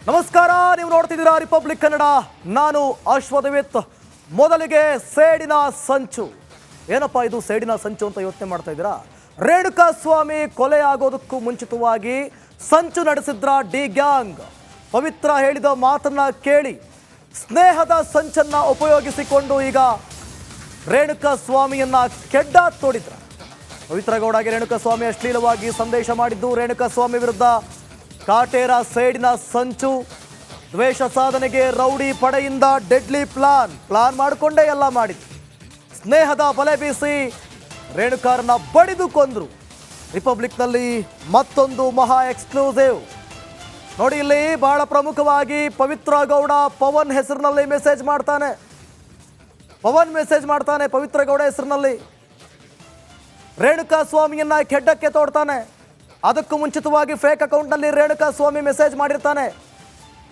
ನಮಸ್ಕಾರ, ನೀವು ನೋಡ್ತಿದ್ದೀರಾ ರಿಪಬ್ಲಿಕ್ ಕನ್ನಡ. ನಾನು ಅಶ್ವಥವಿತ್. ಮೊದಲಿಗೆ ಸೇಡಿನ ಸಂಚು. ಏನಪ್ಪ ಇದು ಸೇಡಿನ ಸಂಚು ಅಂತ ಯೋಚನೆ ಮಾಡ್ತಾ ಇದ್ದೀರಾ? ರೇಣುಕಾ ಸ್ವಾಮಿ ಕೊಲೆ ಆಗೋದಕ್ಕೂ ಮುಂಚಿತವಾಗಿ ಸಂಚು ನಡೆಸಿದ್ರ ಡಿ ಗ್ಯಾಂಗ್. ಪವಿತ್ರ ಹೇಳಿದ ಮಾತನ್ನ ಕೇಳಿ ಸ್ನೇಹದ ಸಂಚನ್ನ ಉಪಯೋಗಿಸಿಕೊಂಡು ಈಗ ರೇಣುಕಾ ಸ್ವಾಮಿಯನ್ನ ಕೆಡ್ಡ ತೋಡಿದ್ರ. ಪವಿತ್ರ ಗೌಡಗೆ ರೇಣುಕಾ ಸ್ವಾಮಿ ಅಶ್ಲೀಲವಾಗಿ ಸಂದೇಶ ಮಾಡಿದ್ದು, ರೇಣುಕಾ ಸ್ವಾಮಿ ವಿರುದ್ಧ ಕಾಟೇರ ಸೇಡಿನ ಸಂಚು. ದ್ವೇಷ ಸಾಧನೆಗೆ ರೌಡಿ ಪಡೆಯಿಂದ ಡೆಡ್ಲಿ ಪ್ಲಾನ್ ಮಾಡಿಕೊಂಡೇ ಎಲ್ಲ ಮಾಡಿದ್ರು. ಸ್ನೇಹದ ಬಲೆ ಬೀಸಿ ರೇಣುಕಾರನ್ನ ಬಡಿದು ಕೊಂದ್ರು. ರಿಪಬ್ಲಿಕ್ನಲ್ಲಿ ಮತ್ತೊಂದು ಮಹಾ ಎಕ್ಸ್ಕ್ಲೂಸಿವ್ ನೋಡಿ. ಇಲ್ಲಿ ಬಹಳ ಪ್ರಮುಖವಾಗಿ ಪವಿತ್ರ ಗೌಡ ಪವನ್ ಹೆಸರಿನಲ್ಲಿ ಮೆಸೇಜ್ ಮಾಡ್ತಾನೆ. ಪವಿತ್ರ ಗೌಡ ಹೆಸರಿನಲ್ಲಿ ರೇಣುಕಾ ಸ್ವಾಮಿಯನ್ನ ಕೆಡ್ಡಕ್ಕೆ ತೋಡ್ತಾನೆ. ಅದಕ್ಕೂ ಮುಂಚಿತವಾಗಿ ಫೇಕ್ ಅಕೌಂಟ್ನಲ್ಲಿ ರೇಣುಕಾ ಸ್ವಾಮಿ ಮೆಸೇಜ್ ಮಾಡಿರ್ತಾನೆ.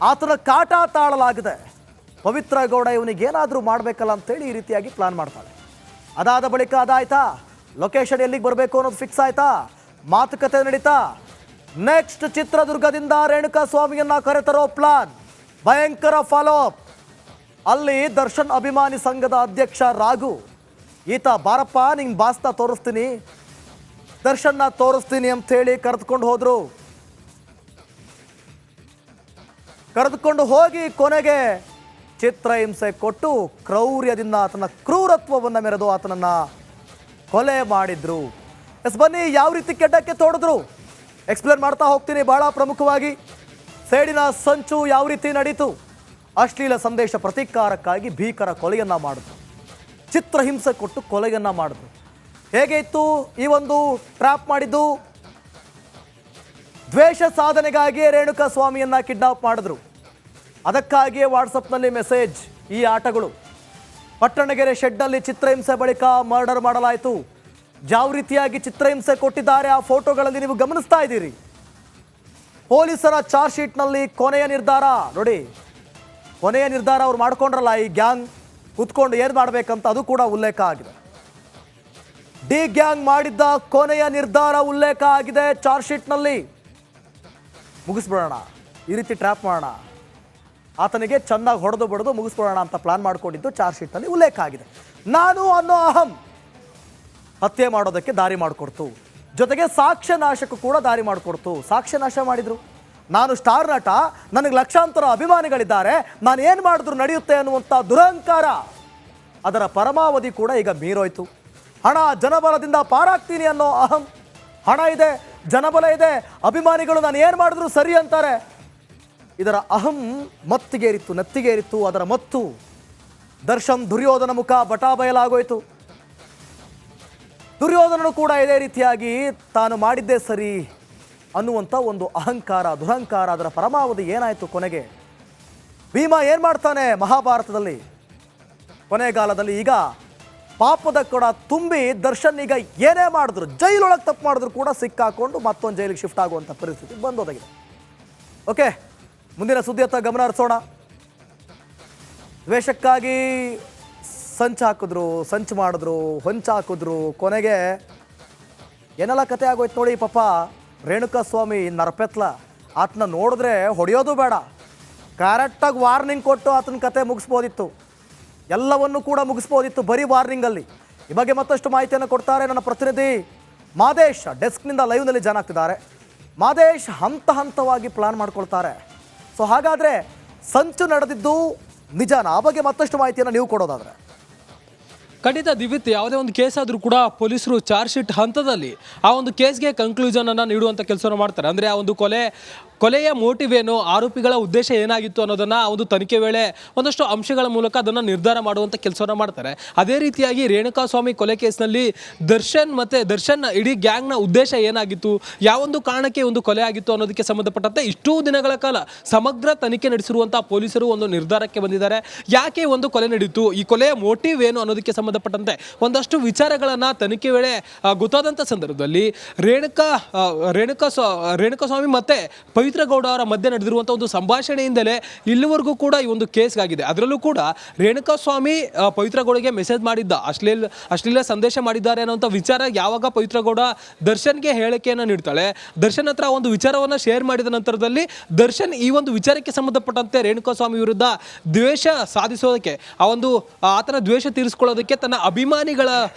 ಆತನ ಕಾಟ ತಾಳಲಾಗಿದೆ. ಪವಿತ್ರ ಗೌಡ ಇವನಿಗೆ ಏನಾದರೂ ಮಾಡಬೇಕಲ್ಲ ಅಂತೇಳಿ ಈ ರೀತಿಯಾಗಿ ಪ್ಲಾನ್ ಮಾಡ್ತಾನೆ. ಅದಾದ ಬಳಿಕ ಅದಾಯ್ತಾ, ಲೊಕೇಶನ್ ಎಲ್ಲಿಗೆ ಬರಬೇಕು ಅನ್ನೋದು ಫಿಕ್ಸ್ ಆಯ್ತಾ, ಮಾತುಕತೆ ನಡೀತಾ. ನೆಕ್ಸ್ಟ್ ಚಿತ್ರದುರ್ಗದಿಂದ ರೇಣುಕಾ ಸ್ವಾಮಿಯನ್ನ ಕರೆತರೋ ಪ್ಲಾನ್, ಭಯಂಕರ ಫಾಲೋ ಅಪ್. ಅಲ್ಲಿ ದರ್ಶನ್ ಅಭಿಮಾನಿ ಸಂಘದ ಅಧ್ಯಕ್ಷ ರಾಘು ಈತ ಬಾರಪ್ಪ ನಿಂಗೆ ಬಾಸ್ತ ತೋರಿಸ್ತೀನಿ, ದರ್ಶನ್ನ ತೋರಿಸ್ತೀನಿ ಅಂಥೇಳಿ ಕರೆದುಕೊಂಡು ಹೋದ್ರು. ಕರೆದುಕೊಂಡು ಹೋಗಿ ಕೊನೆಗೆ ಚಿತ್ರಹಿಂಸೆ ಕೊಟ್ಟು ಕ್ರೌರ್ಯದಿಂದ ಆತನ ಕ್ರೂರತ್ವವನ್ನು ಮೆರೆದು ಆತನನ್ನು ಕೊಲೆ ಮಾಡಿದ್ರು. ಬನ್ನಿ ಯಾವ ರೀತಿ ಕೆಡ್ಡಕ್ಕೆ ತೋಡಿದ್ರು ಎಕ್ಸ್ಪ್ಲೇನ್ ಮಾಡ್ತಾ ಹೋಗ್ತೀನಿ. ಬಹಳ ಪ್ರಮುಖವಾಗಿ ಸೇಡಿನ ಸಂಚು ಯಾವ ರೀತಿ ನಡೀತು, ಅಶ್ಲೀಲ ಸಂದೇಶ ಪ್ರತೀಕಾರಕ್ಕಾಗಿ ಭೀಕರ ಕೊಲೆಯನ್ನು ಮಾಡಿದ್ರು, ಚಿತ್ರಹಿಂಸೆ ಕೊಟ್ಟು ಕೊಲೆಯನ್ನು ಮಾಡಿದ್ರು. ಹೇಗೆ ಇತ್ತು ಈ ಒಂದು ಟ್ರ್ಯಾಪ್ ಮಾಡಿದ್ದು? ದ್ವೇಷ ಸಾಧನೆಗಾಗಿ ರೇಣುಕಾ ಸ್ವಾಮಿಯನ್ನ ಕಿಡ್ನಾಪ್ ಮಾಡಿದ್ರು. ಅದಕ್ಕಾಗಿಯೇ ವಾಟ್ಸಪ್ನಲ್ಲಿ ಮೆಸೇಜ್. ಈ ಆಟಗಳು ಪಟ್ಟಣಗೆರೆ ಶೆಡ್ನಲ್ಲಿ ಚಿತ್ರಹಿಂಸೆ ಬಳಿಕ ಮರ್ಡರ್ ಮಾಡಲಾಯಿತು. ಯಾವ ರೀತಿಯಾಗಿ ಚಿತ್ರಹಿಂಸೆ ಕೊಟ್ಟಿದ್ದಾರೆ ಆ ಫೋಟೋಗಳಲ್ಲಿ ನೀವು ಗಮನಿಸ್ತಾ ಇದ್ದೀರಿ. ಪೊಲೀಸರ ಚಾರ್ಜ್ ಶೀಟ್ನಲ್ಲಿ ಕೊನೆಯ ನಿರ್ಧಾರ ನೋಡಿ. ಕೊನೆಯ ನಿರ್ಧಾರ ಅವ್ರು ಮಾಡ್ಕೊಂಡ್ರಲ್ಲ, ಈ ಗ್ಯಾಂಗ್ ಕೂತ್ಕೊಂಡು ಏನು ಮಾಡಬೇಕಂತ ಅದು ಕೂಡ ಉಲ್ಲೇಖ ಆಗಿದೆ. ಡಿ ಗ್ಯಾಂಗ್ ಮಾಡಿದ್ದ ಕೊನೆಯ ನಿರ್ಧಾರ ಉಲ್ಲೇಖ ಆಗಿದೆ ಚಾರ್ಜ್ ಶೀಟ್ನಲ್ಲಿ. ಮುಗಿಸ್ಬಿಡೋಣ, ಈ ರೀತಿ ಟ್ರ್ಯಾಪ್ ಮಾಡೋಣ, ಆತನಿಗೆ ಚೆನ್ನಾಗಿ ಹೊಡೆದು ಬಡಿದು ಮುಗಿಸ್ಬಿಡೋಣ ಅಂತ ಪ್ಲಾನ್ ಮಾಡ್ಕೊಂಡಿದ್ದು ಚಾರ್ಜ್ ಶೀಟ್ನಲ್ಲಿ ಉಲ್ಲೇಖ ಆಗಿದೆ. ನಾನು ಅನ್ನೋ ಅಹಂ ಹತ್ಯೆ ಮಾಡೋದಕ್ಕೆ ದಾರಿ ಮಾಡಿಕೊಡ್ತು, ಜೊತೆಗೆ ಸಾಕ್ಷ್ಯ ನಾಶಕ್ಕೂ ಕೂಡ ದಾರಿ ಮಾಡಿಕೊಡ್ತು. ಸಾಕ್ಷ್ಯ ನಾಶ ಮಾಡಿದ್ರು. ನಾನು ಸ್ಟಾರ್ ನಟ, ನನಗೆ ಲಕ್ಷಾಂತರ ಅಭಿಮಾನಿಗಳಿದ್ದಾರೆ, ನಾನು ಏನು ಮಾಡಿದ್ರು ನಡೆಯುತ್ತೆ ಅನ್ನುವಂಥ ದುರಹಂಕಾರ, ಅದರ ಪರಮಾವಧಿ ಕೂಡ ಈಗ ಮೀರೋಯ್ತು. ಹಣ ಜನಬಲದಿಂದ ಪಾರಾಗ್ತೀನಿ ಅನ್ನೋ ಅಹಂ. ಹಣ ಇದೆ, ಜನಬಲ ಇದೆ, ಅಭಿಮಾನಿಗಳು ನಾನು ಏನು ಮಾಡಿದ್ರು ಸರಿ ಅಂತಾರೆ. ಇದರ ಅಹಂ ಮತ್ತಿಗೇರಿತ್ತು, ನೆತ್ತಿಗೇರಿತ್ತು. ಅದರ ಮತ್ತು ದರ್ಶನ್ ದುರ್ಯೋಧನ ಮುಖ ಬಟಾಬಯಲಾಗೋಯ್ತು. ದುರ್ಯೋಧನನು ಕೂಡ ಇದೇ ರೀತಿಯಾಗಿ ತಾನು ಮಾಡಿದ್ದೇ ಸರಿ ಅನ್ನುವಂಥ ಒಂದು ಅಹಂಕಾರ, ದುರಹಂಕಾರ, ಅದರ ಪರಮಾವಧಿ ಏನಾಯಿತು ಕೊನೆಗೆ? ಭೀಮ ಏನು ಮಾಡ್ತಾನೆ ಮಹಾಭಾರತದಲ್ಲಿ ಕೊನೆಗಾಲದಲ್ಲಿ? ಈಗ ಪಾಪದ ಕೊಡ ತುಂಬಿ ದರ್ಶನ್ ಈಗ ಏನೇ ಮಾಡಿದ್ರು, ಜೈಲೊಳಗೆ ತಪ್ಪು ಮಾಡಿದ್ರು ಕೂಡ ಸಿಕ್ಕಾಕೊಂಡು ಮತ್ತೊಂದು ಜೈಲಿಗೆ ಶಿಫ್ಟ್ ಆಗುವಂಥ ಪರಿಸ್ಥಿತಿ ಬಂದೋದಾಗಿದೆ. ಓಕೆ, ಮುಂದಿನ ಸುದ್ದಿಯತ್ತ ಗಮನ ಹರಿಸೋಣ. ದ್ವೇಷಕ್ಕಾಗಿ ಸಂಚು ಮಾಡಿದ್ರು, ಹೊಂಚಾಕಿದ್ರು. ಕೊನೆಗೆ ಏನೆಲ್ಲ ಕತೆ ಆಗೋಯ್ತು ನೋಡಿ. ಪಾಪ ರೇಣುಕಾ ಸ್ವಾಮಿ ನರಪೆತ್ಲ, ಆತನ ನೋಡಿದ್ರೆ ಹೊಡೆಯೋದು ಬೇಡ, ಕರೆಕ್ಟಾಗಿ ವಾರ್ನಿಂಗ್ ಕೊಟ್ಟು ಆತನ ಕತೆ ಮುಗಿಸ್ಬೋದಿತ್ತು, ಎಲ್ಲವನ್ನೂ ಕೂಡ ಮುಗಿಸ್ಬೋದಿತ್ತು ಬರೀ ವಾರ್ನಿಂಗಲ್ಲಿ. ಈ ಬಗ್ಗೆ ಮತ್ತಷ್ಟು ಮಾಹಿತಿಯನ್ನು ಕೊಡ್ತಾರೆ ನನ್ನ ಪ್ರತಿನಿಧಿ ಮಾದೇಶ್. ಡೆಸ್ಕ್ನಿಂದ ಲೈವ್ನಲ್ಲಿ ಜಾಯ್ನ್ ಆಗ್ತಿದ್ದಾರೆ. ಮಾದೇಶ್, ಹಂತವಾಗಿ ಪ್ಲಾನ್ ಮಾಡ್ಕೊಳ್ತಾರೆ. ಸೊ ಹಾಗಾದರೆ ಸಂಚು ನಡೆದಿದ್ದು ನಿಜಾನ? ಆ ಬಗ್ಗೆ ಮತ್ತಷ್ಟು ಮಾಹಿತಿಯನ್ನು ನೀವು ಕೊಡೋದಾದರೆ. ಖಂಡಿತ ದಿವಿತ್, ಯಾವುದೇ ಒಂದು ಕೇಸ್ ಆದರೂ ಕೂಡ ಪೊಲೀಸರು ಚಾರ್ಜ್ ಶೀಟ್ ಹಂತದಲ್ಲಿ ಆ ಒಂದು ಕೇಸ್ಗೆ ಕನ್ಕ್ಲೂಷನನ್ನು ನೀಡುವಂಥ ಕೆಲಸವನ್ನು ಮಾಡ್ತಾರೆ. ಅಂದರೆ ಆ ಒಂದು ಕೊಲೆಯ ಮೋಟಿವ್ ಏನು, ಆರೋಪಿಗಳ ಉದ್ದೇಶ ಏನಾಗಿತ್ತು ಅನ್ನೋದನ್ನು ಆ ಒಂದು ತನಿಖೆ ವೇಳೆ ಒಂದಷ್ಟು ಅಂಶಗಳ ಮೂಲಕ ಅದನ್ನು ನಿರ್ಧಾರ ಮಾಡುವಂಥ ಕೆಲಸವನ್ನು ಮಾಡ್ತಾರೆ. ಅದೇ ರೀತಿಯಾಗಿ ರೇಣುಕಾ ಸ್ವಾಮಿ ಕೊಲೆ ಕೇಸ್ನಲ್ಲಿ ದರ್ಶನ್ ಇಡೀ ಗ್ಯಾಂಗ್ನ ಉದ್ದೇಶ ಏನಾಗಿತ್ತು, ಯಾವೊಂದು ಕಾರಣಕ್ಕೆ ಒಂದು ಕೊಲೆ ಆಗಿತ್ತು ಅನ್ನೋದಕ್ಕೆ ಸಂಬಂಧಪಟ್ಟಂತೆ ಇಷ್ಟೂ ದಿನಗಳ ಕಾಲ ಸಮಗ್ರ ತನಿಖೆ ನಡೆಸಿರುವಂಥ ಪೊಲೀಸರು ಒಂದು ನಿರ್ಧಾರಕ್ಕೆ ಬಂದಿದ್ದಾರೆ. ಯಾಕೆ ಒಂದು ಕೊಲೆ ನಡೀತು, ಈ ಕೊಲೆಯ ಮೋಟಿವ್ ಏನು ಅನ್ನೋದಕ್ಕೆ ಸಂಬಂಧಪಟ್ಟಂತೆ ಒಂದಷ್ಟು ವಿಚಾರಗಳನ್ನು ತನಿಖೆ ವೇಳೆ ಗೊತ್ತಾದಂಥ ಸಂದರ್ಭದಲ್ಲಿ ರೇಣುಕಾ ಸ್ವಾಮಿ ಮತ್ತೆ ಪವಿತ್ರ ಗೌಡ ಅವರ ಮಧ್ಯೆ ನಡೆದಿರುವಂಥ ಒಂದು ಸಂಭಾಷಣೆಯಿಂದಲೇ ಇಲ್ಲಿವರೆಗೂ ಕೂಡ ಈ ಒಂದು ಕೇಸ್ಗಾಗಿದೆ. ಅದರಲ್ಲೂ ಕೂಡ ರೇಣುಕಾಸ್ವಾಮಿ ಪವಿತ್ರ ಗೌಡಗೆ ಮೆಸೇಜ್ ಮಾಡಿದ್ದ, ಅಶ್ಲೀಲ ಸಂದೇಶ ಮಾಡಿದ್ದಾರೆ ಅನ್ನೋಂಥ ವಿಚಾರ ಯಾವಾಗ ಪವಿತ್ರ ಗೌಡ ದರ್ಶನ್ಗೆ ಹೇಳಿಕೆಯನ್ನು ನೀಡ್ತಾಳೆ, ದರ್ಶನ್ ಹತ್ರ ಒಂದು ವಿಚಾರವನ್ನು ಶೇರ್ ಮಾಡಿದ ನಂತರದಲ್ಲಿ ದರ್ಶನ್ ಈ ಒಂದು ವಿಚಾರಕ್ಕೆ ಸಂಬಂಧಪಟ್ಟಂತೆ ರೇಣುಕಾಸ್ವಾಮಿ ವಿರುದ್ಧ ದ್ವೇಷ ಸಾಧಿಸೋದಕ್ಕೆ, ಆತನ ದ್ವೇಷ ತೀರಿಸಿಕೊಳ್ಳೋದಕ್ಕೆ ತನ್ನ ಅಭಿಮಾನಿಗಳ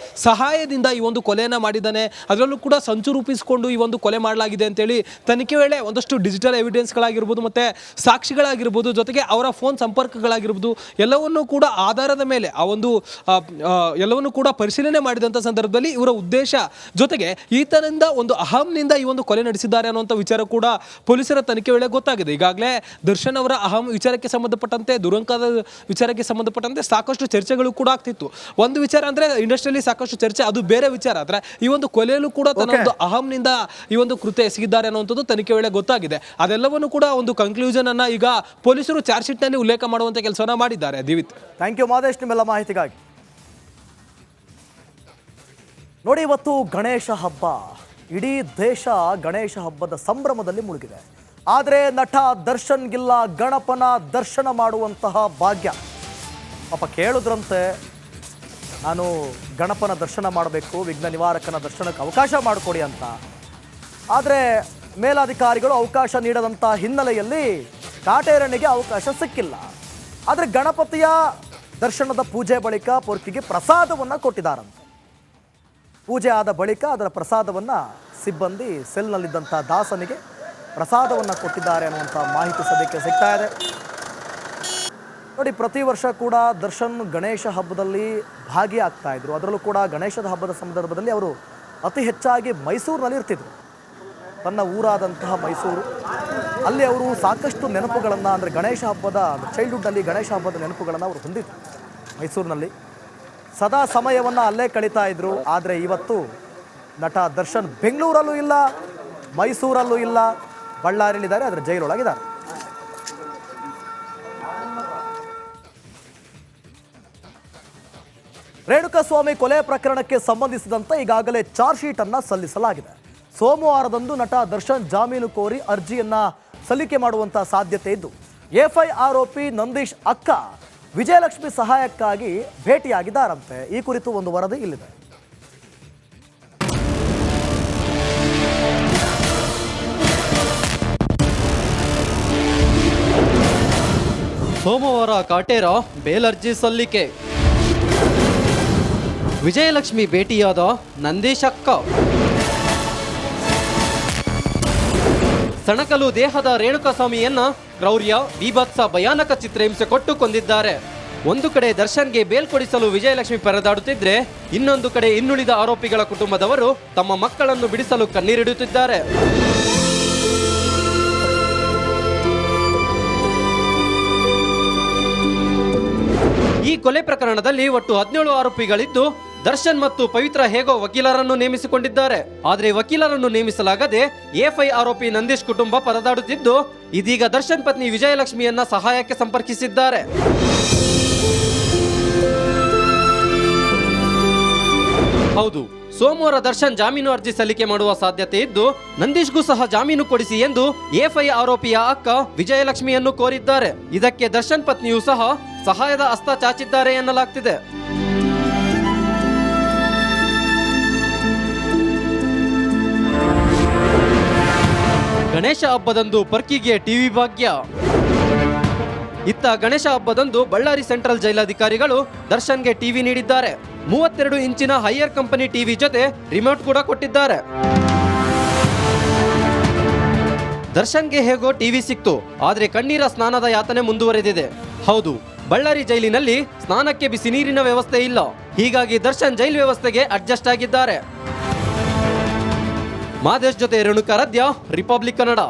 ಸಹಾಯದಿಂದ ಈ ಒಂದು ಕೊಲೆಯನ್ನು ಮಾಡಿದ್ದಾನೆ. ಅದರಲ್ಲೂ ಕೂಡ ಸಂಚು ರೂಪಿಸಿಕೊಂಡು ಈ ಒಂದು ಕೊಲೆ ಮಾಡಲಾಗಿದೆ ಅಂತೇಳಿ ತನಿಖೆ ವೇಳೆ ಒಂದಷ್ಟು ಡಿಜಿಟಲ್ ಎವಿಡೆನ್ಸ್ಗಳಾಗಿರ್ಬೋದು ಮತ್ತು ಸಾಕ್ಷಿಗಳಾಗಿರ್ಬೋದು, ಜೊತೆಗೆ ಅವರ ಫೋನ್ ಸಂಪರ್ಕಗಳಾಗಿರ್ಬೋದು, ಎಲ್ಲವನ್ನೂ ಕೂಡ ಆಧಾರದ ಮೇಲೆ ಎಲ್ಲವನ್ನೂ ಕೂಡ ಪರಿಶೀಲನೆ ಮಾಡಿದಂಥ ಸಂದರ್ಭದಲ್ಲಿ ಇವರ ಉದ್ದೇಶ ಜೊತೆಗೆ ಈತನಿಂದ ಒಂದು ಅಹಂನಿಂದ ಈ ಒಂದು ಕೊಲೆ ನಡೆಸಿದ್ದಾರೆ ಅನ್ನುವಂಥ ವಿಚಾರ ಕೂಡ ಪೊಲೀಸರ ತನಿಖೆ ವೇಳೆ ಗೊತ್ತಾಗಿದೆ. ಈಗಾಗಲೇ ದರ್ಶನ್ ಅವರ ಅಹಂ ವಿಚಾರಕ್ಕೆ ಸಂಬಂಧಪಟ್ಟಂತೆ, ದುರಂಕದ ವಿಚಾರಕ್ಕೆ ಸಂಬಂಧಪಟ್ಟಂತೆ ಸಾಕಷ್ಟು ಚರ್ಚೆಗಳು ಕೂಡ ಆಗ್ತಿತ್ತು. ಒಂದು ವಿಚಾರ ಅಂದ್ರೆ ಇಂಡಸ್ಟ್ರಿಯಲ್ಲಿ ಸಾಕಷ್ಟು ಚರ್ಚೆ, ಅದು ಬೇರೆ ವಿಚಾರ. ಆದ್ರೆ ಈ ಒಂದು ಕೊಲೆಯಲ್ಲೂ ಕೂಡ ತನ್ನ ಒಂದು ಅಹಂನಿಂದ ಈ ಒಂದು ಕೃತ್ಯ ಎಸಗಿದ್ದಾರೆ ಅನ್ನುವಂಥದ್ದು ತನಿಖೆ ವೇಳೆ ಗೊತ್ತಾಗಿದೆ. ಅದೆಲ್ಲವನ್ನು ಕೂಡ ಒಂದು ಕನ್ಕ್ಲೂಷನ್ ಅನ್ನ ಈಗ ಪೊಲೀಸರು ಚಾರ್ಜ್ ಶೀಟ್ ನಲ್ಲಿ ಉಲ್ಲೇಖ ಮಾಡುವಂತ ಕೆಲಸವನ್ನ ಮಾಡಿದ್ದಾರೆ. ದಿವಿತ್, ಥ್ಯಾಂಕ್ ಯು ಮಾದೇಶ್ ನಿಮ್ಮೆಲ್ಲ ಮಾಹಿತಿಗಾಗಿ. ನೋಡಿ, ಇವತ್ತು ಗಣೇಶ ಹಬ್ಬ, ಇಡೀ ದೇಶ ಗಣೇಶ ಹಬ್ಬದ ಸಂಭ್ರಮದಲ್ಲಿ ಮುಳುಗಿದೆ. ಆದರೆ ನಟ ದರ್ಶನ್ಗಿಲ್ಲ ಗಣಪನ ದರ್ಶನ ಮಾಡುವಂತಹ ಭಾಗ್ಯ. ಪಾಪ ಕೇಳಿದ್ರಂತೆ, ನಾನು ಗಣಪನ ದರ್ಶನ ಮಾಡಬೇಕು, ವಿಘ್ನ ನಿವಾರಕನ ದರ್ಶನಕ್ಕೆ ಅವಕಾಶ ಮಾಡಿಕೊಡಿ ಅಂತ. ಆದರೆ ಮೇಲಾಧಿಕಾರಿಗಳು ಅವಕಾಶ ನೀಡದಂಥ ಹಿನ್ನೆಲೆಯಲ್ಲಿ ಕಾಟೇರನಿಗೆ ಅವಕಾಶ ಸಿಕ್ಕಿಲ್ಲ. ಆದರೆ ಗಣಪತಿಯ ದರ್ಶನದ ಪೂಜೆ ಬಳಿಕ ಪೊರ್ಕಿಗೆ ಪ್ರಸಾದವನ್ನು ಕೊಟ್ಟಿದ್ದಾರಂತೆ. ಪೂಜೆ ಆದ ಬಳಿಕ ಅದರ ಪ್ರಸಾದವನ್ನು ಸಿಬ್ಬಂದಿ ಸೆಲ್ನಲ್ಲಿದ್ದಂಥ ದಾಸನಿಗೆ ಪ್ರಸಾದವನ್ನು ಕೊಟ್ಟಿದ್ದಾರೆ ಅನ್ನುವಂಥ ಮಾಹಿತಿ ಸದ್ಯಕ್ಕೆ ಸಿಗ್ತಾ ಇದೆ. ನೋಡಿ, ಪ್ರತಿ ವರ್ಷ ಕೂಡ ದರ್ಶನ್ ಗಣೇಶ ಹಬ್ಬದಲ್ಲಿ ಭಾಗಿಯಾಗ್ತಾ ಇದ್ರು. ಅದರಲ್ಲೂ ಕೂಡ ಗಣೇಶದ ಹಬ್ಬದ ಸಂದರ್ಭದಲ್ಲಿ ಅವರು ಅತಿ ಹೆಚ್ಚಾಗಿ ಮೈಸೂರಿನಲ್ಲಿ ಇರ್ತಿದ್ರು. ತನ್ನ ಊರಾದಂತಹ ಮೈಸೂರು, ಅಲ್ಲಿ ಅವರು ಸಾಕಷ್ಟು ನೆನಪುಗಳನ್ನು, ಅಂದರೆ ಗಣೇಶ ಹಬ್ಬದ ಚೈಲ್ಡ್ಹುಡ್ನಲ್ಲಿ ಗಣೇಶ ಹಬ್ಬದ ನೆನಪುಗಳನ್ನು ಅವರು ಹೊಂದಿದ್ರು. ಮೈಸೂರಿನಲ್ಲಿ ಸದಾ ಸಮಯವನ್ನು ಅಲ್ಲೇ ಕಳೀತಾ ಇದ್ರು. ಆದರೆ ಇವತ್ತು ನಟ ದರ್ಶನ್ ಬೆಂಗಳೂರಲ್ಲೂ ಇಲ್ಲ, ಮೈಸೂರಲ್ಲೂ ಇಲ್ಲ, ಬಳ್ಳಾರಿಯಲ್ಲಿದ್ದಾರೆ, ಅದರ ಜೈಲೊಳಗಿದ್ದಾರೆ. ರೇಣುಕಾಸ್ವಾಮಿ ಕೊಲೆ ಪ್ರಕರಣಕ್ಕೆ ಸಂಬಂಧಿಸಿದಂತೆ ಈಗಾಗಲೇ ಚಾರ್ಜ್ ಶೀಟ್ ಅನ್ನು ಸಲ್ಲಿಸಲಾಗಿದೆ. ಸೋಮವಾರದಂದು ನಟ ದರ್ಶನ್ ಜಾಮೀನು ಕೋರಿ ಅರ್ಜಿಯನ್ನ ಸಲ್ಲಿಕೆ ಮಾಡುವಂತ ಸಾಧ್ಯತೆ ಇದ್ದು, ಎಫ್ಐ ಆರೋಪಿ ನಂದೀಶ್ ಅಕ್ಕ ವಿಜಯಲಕ್ಷ್ಮಿ ಸಹಾಯಕ್ಕಾಗಿ ಭೇಟಿಯಾಗಿದ್ದಾರಂತೆ. ಈ ಕುರಿತು ಒಂದು ವರದಿ ಇಲ್ಲಿದೆ. ಸೋಮವಾರ ಕಾಟೇರ ಬೇಲರ್ಜಿ ಸಲ್ಲಿಕೆ. ವಿಜಯಲಕ್ಷ್ಮಿ ಭೇಟಿಯಾದ ನಂದೀಶ್ ಅಕ್ಕ. ಸಣಕಲು ದೇಹದ ರೇಣುಕಾಸ್ವಾಮಿಯನ್ನ ಕ್ರೌರ್ಯ, ಬೀಭತ್ಸ, ಭಯಾನಕ ಚಿತ್ರಹಿಂಸೆ ಕೊಟ್ಟು ಕೊಂದಿದ್ದಾರೆ. ಒಂದು ಕಡೆ ದರ್ಶನ್ಗೆ ಬೇಲ್ ಕೊಡಿಸಲು ವಿಜಯಲಕ್ಷ್ಮಿ ಪರದಾಡುತ್ತಿದ್ರೆ, ಇನ್ನೊಂದು ಕಡೆ ಇನ್ನುಳಿದ ಆರೋಪಿಗಳ ಕುಟುಂಬದವರು ತಮ್ಮ ಮಕ್ಕಳನ್ನು ಬಿಡಿಸಲು ಕಣ್ಣೀರಿಡುತ್ತಿದ್ದಾರೆ. ಈ ಕೊಲೆ ಪ್ರಕರಣದಲ್ಲಿ ಒಟ್ಟು 17 ಆರೋಪಿಗಳಿದ್ದು, ದರ್ಶನ್ ಮತ್ತು ಪವಿತ್ರ ಹೇಗೋ ವಕೀಲರನ್ನು ನೇಮಿಸಿಕೊಂಡಿದ್ದಾರೆ. ಆದರೆ ವಕೀಲರನ್ನು ನೇಮಿಸಲಾಗದೆ ಎಫ್ಐ ಆರೋಪಿ ನಂದೀಶ್ ಕುಟುಂಬ ಪರದಾಡುತ್ತಿದ್ದು, ಇದೀಗ ದರ್ಶನ್ ಪತ್ನಿ ವಿಜಯಲಕ್ಷ್ಮಿಯನ್ನ ಸಹಾಯಕ್ಕೆ ಸಂಪರ್ಕಿಸಿದ್ದಾರೆ. ಹೌದು, ಸೋಮವಾರ ದರ್ಶನ್ ಜಾಮೀನು ಅರ್ಜಿ ಸಲ್ಲಿಕೆ ಮಾಡುವ ಸಾಧ್ಯತೆ ಇದ್ದು, ನಂದೀಶ್ಗೂ ಸಹ ಜಾಮೀನು ಕೊಡಿಸಿ ಎಂದು ಎಫ್ಐ ಆರೋಪಿಯ ಅಕ್ಕ ವಿಜಯಲಕ್ಷ್ಮಿಯನ್ನು ಕೋರಿದ್ದಾರೆ. ಇದಕ್ಕೆ ದರ್ಶನ್ ಪತ್ನಿಯೂ ಸಹ ಸಹಾಯದ ಹಸ್ತ ಚಾಚಿದ್ದಾರೆ ಎನ್ನಲಾಗ್ತಿದೆ. ಗಣೇಶ ಹಬ್ಬದಂದು ಪರ್ಕಿಗೆ ಟಿವಿ ಭಾಗ್ಯ. ಇತ್ತ ಗಣೇಶ ಹಬ್ಬದಂದು ಬಳ್ಳಾರಿ ಸೆಂಟ್ರಲ್ ಜೈಲಾಧಿಕಾರಿಗಳು ದರ್ಶನ್ಗೆ ಟಿವಿ ನೀಡಿದ್ದಾರೆ. 32 ಇಂಚಿನ ಹೈಯರ್ ಕಂಪನಿ ಟಿವಿ ಜೊತೆ ರಿಮೋಟ್ ಕೂಡ ಕೊಟ್ಟಿದ್ದಾರೆ. ದರ್ಶನ್ಗೆ ಹೇಗೋ ಟಿವಿ ಸಿಕ್ತು, ಆದ್ರೆ ಕಣ್ಣೀರ ಸ್ನಾನದ ಯಾತನೆ ಮುಂದುವರೆದಿದೆ. ಹೌದು, ಬಳ್ಳಾರಿ ಜೈಲಿನಲ್ಲಿ ಸ್ನಾನಕ್ಕೆ ಬಿಸಿ ನೀರಿನ ವ್ಯವಸ್ಥೆ ಇಲ್ಲ. ಹೀಗಾಗಿ ದರ್ಶನ್ ಜೈಲ್ ವ್ಯವಸ್ಥೆಗೆ ಅಡ್ಜಸ್ಟ್ ಆಗಿದ್ದಾರೆ. ಮಾದೇಶ್ ಜೊತೆ ರೇಣುಕಾ ರದ್ಯ, ರಿಪಬ್ಲಿಕ್ ಕನ್ನಡ.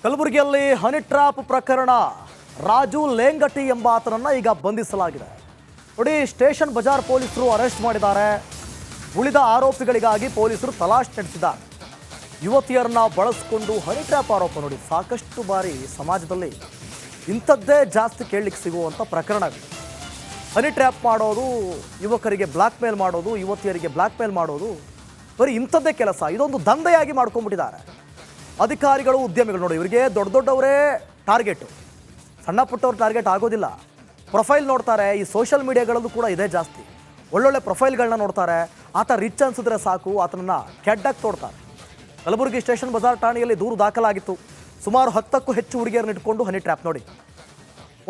ಕಲಬುರಗಿಯಲ್ಲಿ ಹನಿ ಟ್ರಾಪ್ ಪ್ರಕರಣ, ರಾಜು ಲೇಂಗಟಿ ಎಂಬಾತನನ್ನ ಈಗ ಬಂಧಿಸಲಾಗಿದೆ. ನೋಡಿ, ಸ್ಟೇಷನ್ ಬಜಾರ್ ಪೊಲೀಸರು ಅರೆಸ್ಟ್ ಮಾಡಿದ್ದಾರೆ. ಉಳಿದ ಆರೋಪಿಗಳಿಗಾಗಿ ಪೊಲೀಸರು ತಲಾಶ್ ನಡೆಸಿದ್ದಾರೆ. ಯುವತಿಯರನ್ನ ಬಳಸಿಕೊಂಡು ಹನಿ ಟ್ರ್ಯಾಪ್ ಆರೋಪ. ನೋಡಿ, ಸಾಕಷ್ಟು ಬಾರಿ ಸಮಾಜದಲ್ಲಿ ಇಂಥದ್ದೇ ಜಾಸ್ತಿ ಕೇಳಲಿಕ್ಕೆ ಸಿಗುವಂಥ ಪ್ರಕರಣಗಳು. ಹನಿ ಟ್ರ್ಯಾಪ್ ಮಾಡೋದು, ಯುವಕರಿಗೆ ಬ್ಲ್ಯಾಕ್ ಮೇಲ್ ಮಾಡೋದು, ಯುವತಿಯರಿಗೆ ಬ್ಲ್ಯಾಕ್ ಮೇಲ್ ಮಾಡೋದು ಬರೀ ಇಂಥದ್ದೇ ಕೆಲಸ, ಇದೊಂದು ದಂಧೆಯಾಗಿ ಮಾಡ್ಕೊಂಡ್ಬಿಟ್ಟಿದ್ದಾರೆ ಅಧಿಕಾರಿಗಳು, ಉದ್ಯಮಿಗಳು. ನೋಡಿ, ಇವರಿಗೆ ದೊಡ್ಡ ದೊಡ್ಡವರೇ ಟಾರ್ಗೆಟು, ಸಣ್ಣ ಪುಟ್ಟವ್ರ ಟಾರ್ಗೆಟ್ ಆಗೋದಿಲ್ಲ. ಪ್ರೊಫೈಲ್ ನೋಡ್ತಾರೆ, ಈ ಸೋಷಿಯಲ್ ಮೀಡಿಯಾಗಳಲ್ಲೂ ಕೂಡ ಇದೇ ಜಾಸ್ತಿ. ಒಳ್ಳೊಳ್ಳೆ ಪ್ರೊಫೈಲ್ಗಳನ್ನ ನೋಡ್ತಾರೆ, ಆತ ರಿಚ್ ಅನ್ಸಿದ್ರೆ ಸಾಕು ಆತನನ್ನು ಕೆಡ್ಡಕ್ಕೆ ತೋಡ್ತಾರೆ. ಕಲಬುರಗಿ ಸ್ಟೇಷನ್ ಬಜಾರ್ ಠಾಣೆಯಲ್ಲಿ ದೂರು ದಾಖಲಾಗಿತ್ತು. ಸುಮಾರು 10ಕ್ಕೂ ಹೆಚ್ಚು ಹುಡುಗಿಯರನ್ನ ಇಟ್ಕೊಂಡು ಹನಿ ಟ್ರ್ಯಾಪ್. ನೋಡಿ,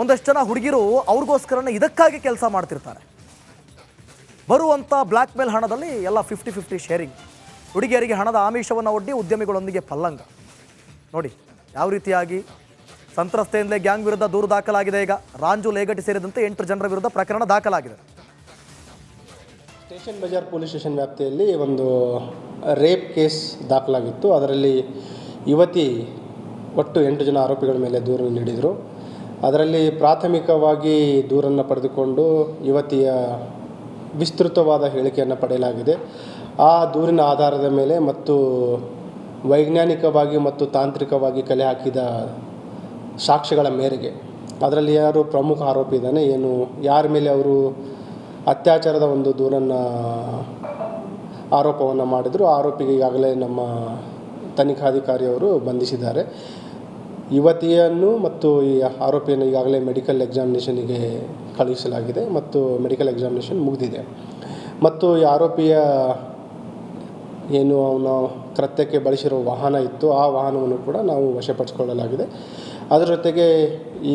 ಒಂದಷ್ಟು ಜನ ಹುಡುಗಿರು ಅವ್ರಿಗೋಸ್ಕರನೇ ಇದಕ್ಕಾಗಿ ಕೆಲಸ ಮಾಡ್ತಿರ್ತಾರೆ. ಬರುವಂಥ ಬ್ಲ್ಯಾಕ್ ಮೇಲ್ ಹಣದಲ್ಲಿ ಎಲ್ಲ 50-50 ಶೇರಿಂಗ್. ಹುಡುಗಿಯರಿಗೆ ಹಣದ ಆಮಿಷವನ್ನು ಒಡ್ಡಿ ಉದ್ಯಮಿಗಳೊಂದಿಗೆ ಪಲ್ಲಂಗ. ನೋಡಿ ಯಾವ ರೀತಿಯಾಗಿ ಸಂತ್ರಸ್ತೆಯಿಂದಲೇ ಗ್ಯಾಂಗ್ ವಿರುದ್ಧ ದೂರು ದಾಖಲಾಗಿದೆ. ಈಗ ರಾಂಜು ಲೇಗಟಿ ಸೇರಿದಂತೆ 8 ಜನರ ವಿರುದ್ಧ ಪ್ರಕರಣ ದಾಖಲಾಗಿದೆ. ಸ್ಟೇಷನ್ ಬಜಾರ್ ಪೊಲೀಸ್ ಸ್ಟೇಷನ್ ವ್ಯಾಪ್ತಿಯಲ್ಲಿ ಒಂದು ರೇಪ್ ಕೇಸ್ ದಾಖಲಾಗಿತ್ತು. ಅದರಲ್ಲಿ ಯುವತಿ ಒಟ್ಟು 8 ಜನ ಆರೋಪಿಗಳ ಮೇಲೆ ದೂರು ನೀಡಿದರು. ಅದರಲ್ಲಿ ಪ್ರಾಥಮಿಕವಾಗಿ ದೂರನ್ನು ಪಡೆದುಕೊಂಡು ಯುವತಿಯ ವಿಸ್ತೃತವಾದ ಹೇಳಿಕೆಯನ್ನು ಪಡೆಯಲಾಗಿದೆ. ಆ ದೂರಿನ ಆಧಾರದ ಮೇಲೆ ಮತ್ತು ವೈಜ್ಞಾನಿಕವಾಗಿ ಮತ್ತು ತಾಂತ್ರಿಕವಾಗಿ ಕಲೆ ಹಾಕಿದ ಸಾಕ್ಷ್ಯಗಳ ಮೇರೆಗೆ ಅದರಲ್ಲಿ ಯಾರು ಪ್ರಮುಖ ಆರೋಪಿ ಇದ್ದಾನೆ, ಏನು ಯಾರ ಮೇಲೆ ಅವರು ಅತ್ಯಾಚಾರದ ಒಂದು ದೂರನ್ನು ಆರೋಪವನ್ನು ಮಾಡಿದರು, ಆರೋಪಿಗೆ ಈಗಾಗಲೇ ನಮ್ಮ ತನಿಖಾಧಿಕಾರಿಯವರು ಬಂಧಿಸಿದ್ದಾರೆ. ಯುವತಿಯನ್ನು ಮತ್ತು ಈ ಆರೋಪಿಯನ್ನು ಈಗಾಗಲೇ ಮೆಡಿಕಲ್ ಎಕ್ಸಾಮಿನೇಷನಿಗೆ ಕಳುಹಿಸಲಾಗಿದೆ ಮತ್ತು ಮೆಡಿಕಲ್ ಎಕ್ಸಾಮಿನೇಷನ್ ಮುಗಿದಿದೆ. ಮತ್ತು ಈ ಆರೋಪಿಯ ಏನು ಅವನ ಕೃತ್ಯಕ್ಕೆ ಬಳಸಿರೋ ವಾಹನ ಇತ್ತು, ಆ ವಾಹನವನ್ನು ಕೂಡ ನಾವು ವಶಪಡಿಸಿಕೊಳ್ಳಲಾಗಿದೆ. ಅದರ ಜೊತೆಗೆ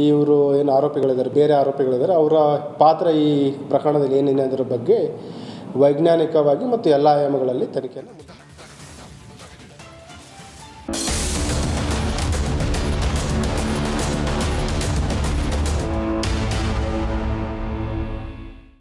ಇವರು ಏನು ಆರೋಪಿಗಳಿದ್ದಾರೆ, ಬೇರೆ ಆರೋಪಿಗಳಿದ್ದಾರೆ, ಅವರ ಪಾತ್ರ ಈ ಪ್ರಕರಣದಲ್ಲಿ ಏನೇನು ಅದರ ಬಗ್ಗೆ ವೈಜ್ಞಾನಿಕವಾಗಿ ಮತ್ತು ಎಲ್ಲ ಆಯಾಮಗಳಲ್ಲಿ ತನಿಖೆಯನ್ನು